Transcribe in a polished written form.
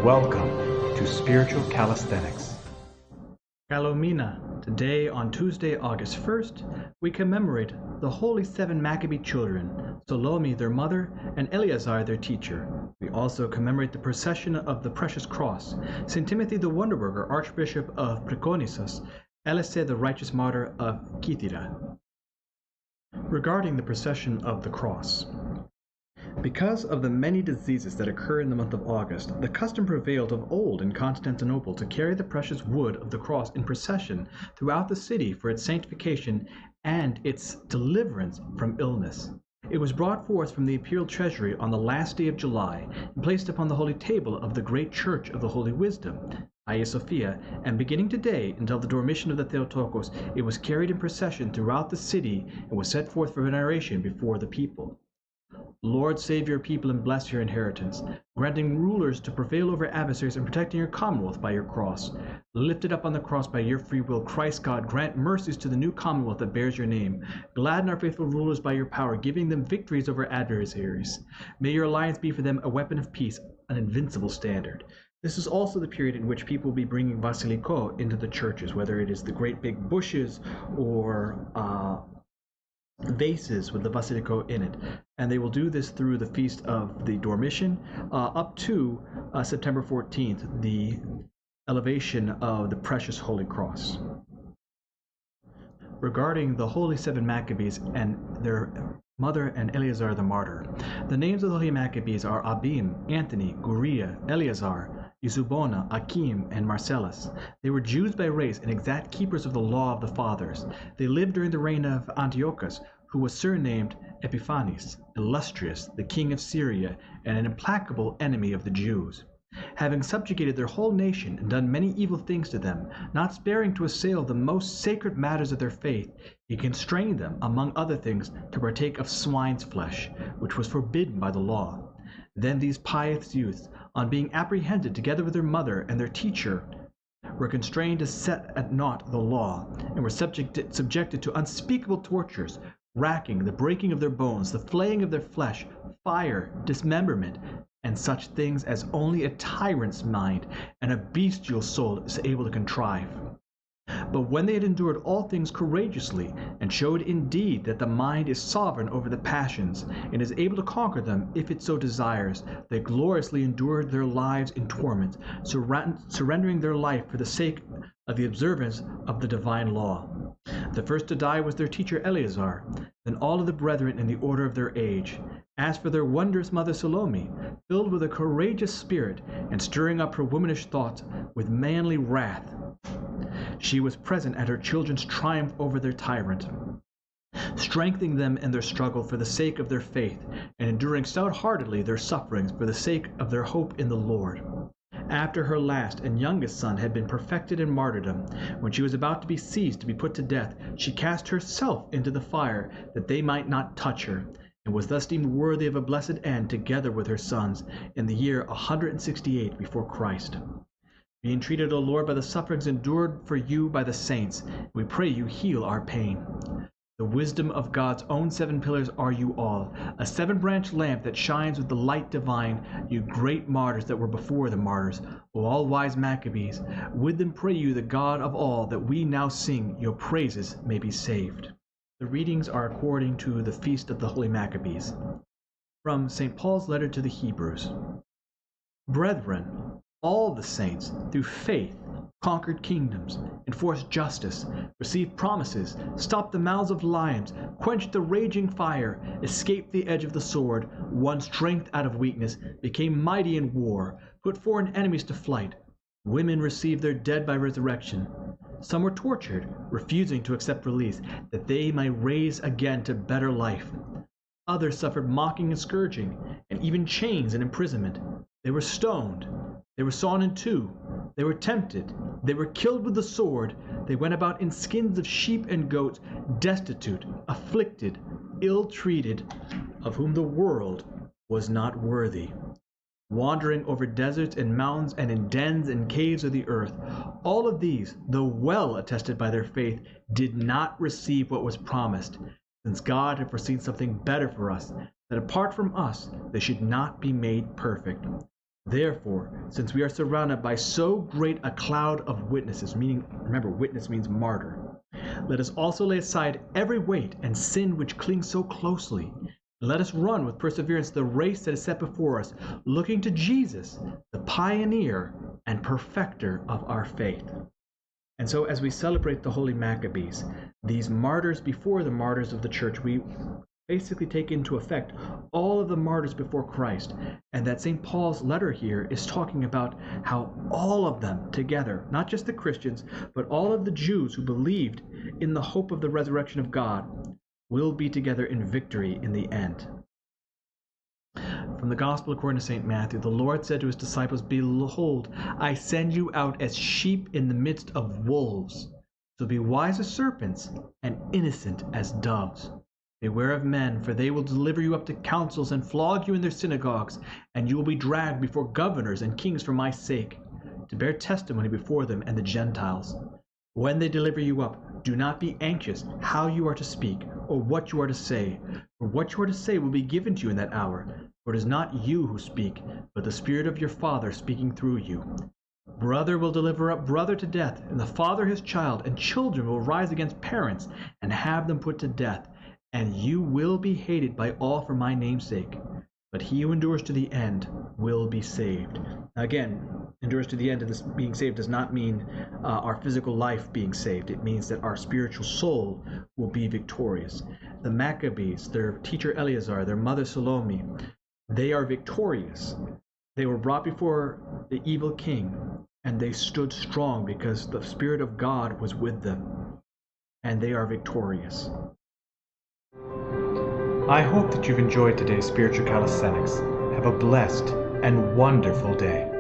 Welcome to Spiritual Calisthenics. Calomina. Today, on Tuesday, August 1st, we commemorate the Holy Seven Maccabee children, Solomone their mother, and Eleazar their teacher. We also commemorate the Procession of the Precious Cross, St. Timothy the Wonderworker, Archbishop of Priconissus, Elesa the Righteous-Martyr of Kythira. Regarding the Procession of the Cross. Because of the many diseases that occur in the month of August, the custom prevailed of old in Constantinople to carry the precious wood of the cross in procession throughout the city for its sanctification and its deliverance from illness. It was brought forth from the imperial treasury on the last day of July and placed upon the holy table of the great church of the Holy Wisdom, Hagia Sophia, and beginning today until the Dormition of the Theotokos, it was carried in procession throughout the city and was set forth for veneration before the people. Lord, save your people and bless your inheritance, granting rulers to prevail over adversaries and protecting your commonwealth by your cross. Lifted up on the cross by your free will, Christ God, grant mercies to the new commonwealth that bears your name. Gladden our faithful rulers by your power, giving them victories over adversaries. May your alliance be for them a weapon of peace, an invincible standard. This is also the period in which people will be bringing basiliko into the churches, whether it is the great big bushes or vases with the basiliko in it, and they will do this through the feast of the Dormition up to September 14th, the elevation of the precious Holy Cross. Regarding the Holy Seven Maccabees and their mother and Eleazar the martyr, the names of the Holy Maccabees are Abim, Anthony, Guriah, Eleazar, Eusebona, Achim, and Marcellus. They were Jews by race and exact keepers of the law of the fathers. They lived during the reign of Antiochus, who was surnamed Epiphanes, illustrious, the king of Syria, and an implacable enemy of the Jews. Having subjugated their whole nation and done many evil things to them, not sparing to assail the most sacred matters of their faith, he constrained them, among other things, to partake of swine's flesh, which was forbidden by the law. Then these pious youths, on being apprehended together with their mother and their teacher, were constrained to set at naught the law, and were subjected to unspeakable tortures, racking, the breaking of their bones, the flaying of their flesh, fire, dismemberment, and such things as only a tyrant's mind and a bestial soul is able to contrive. But when they had endured all things courageously, and showed indeed that the mind is sovereign over the passions, and is able to conquer them if it so desires, they gloriously endured their lives in torment, surrendering their life for the sake of the observance of the divine law. The first to die was their teacher Eleazar, then all of the brethren in the order of their age. As for their wondrous mother Salome, filled with a courageous spirit, and stirring up her womanish thoughts with manly wrath, she was present at her children's triumph over their tyrant, strengthening them in their struggle for the sake of their faith, and enduring stout-heartedly their sufferings for the sake of their hope in the Lord. After her last and youngest son had been perfected in martyrdom, when she was about to be seized to be put to death, she cast herself into the fire, that they might not touch her, and was thus deemed worthy of a blessed end together with her sons, in the year 168 before Christ. Be entreated, O Lord, by the sufferings endured for you by the saints, we pray you heal our pain. The wisdom of God's own seven pillars are you all, a seven-branched lamp that shines with the light divine, you great martyrs that were before the martyrs, O all-wise Maccabees. With them pray you, the God of all, that we now sing your praises may be saved. The readings are according to the Feast of the Holy Maccabees. From St. Paul's letter to the Hebrews. Brethren, all the saints, through faith, conquered kingdoms, enforced justice, received promises, stopped the mouths of lions, quenched the raging fire, escaped the edge of the sword, won strength out of weakness, became mighty in war, put foreign enemies to flight. Women received their dead by resurrection. Some were tortured, refusing to accept release, that they might raise again to better life. Others suffered mocking and scourging, and even chains and imprisonment. They were stoned. They were sawn in two. They were tempted. They were killed with the sword. They went about in skins of sheep and goats, destitute, afflicted, ill-treated, of whom the world was not worthy. Wandering over deserts and mountains and in dens and caves of the earth, all of these, though well attested by their faith, did not receive what was promised, since God had foreseen something better for us, that apart from us they should not be made perfect. Therefore, since we are surrounded by so great a cloud of witnesses, meaning, remember, witness means martyr, let us also lay aside every weight and sin which clings so closely. And let us run with perseverance the race that is set before us, looking to Jesus, the pioneer and perfecter of our faith. And so as we celebrate the Holy Maccabees, these martyrs before the martyrs of the church, we basically take into effect all of the martyrs before Christ. And that St. Paul's letter here is talking about how all of them together, not just the Christians, but all of the Jews who believed in the hope of the resurrection of God, will be together in victory in the end. From the Gospel according to St. Matthew, the Lord said to his disciples, Behold, I send you out as sheep in the midst of wolves. So be wise as serpents and innocent as doves. Beware of men, for they will deliver you up to councils and flog you in their synagogues, and you will be dragged before governors and kings for my sake, to bear testimony before them and the Gentiles. When they deliver you up, do not be anxious how you are to speak or what you are to say, for what you are to say will be given to you in that hour. For it is not you who speak, but the Spirit of your Father speaking through you. Brother will deliver up brother to death, and the father his child, and children will rise against parents and have them put to death. And you will be hated by all for my name's sake, but he who endures to the end will be saved. Now again, endures to the end of this being saved does not mean our physical life being saved. It means that our spiritual soul will be victorious. The Maccabees, their teacher Eleazar, their mother Salome, they are victorious. They were brought before the evil king, and they stood strong because the Spirit of God was with them, and they are victorious. I hope that you've enjoyed today's Spiritual Calisthenics. Have a blessed and wonderful day.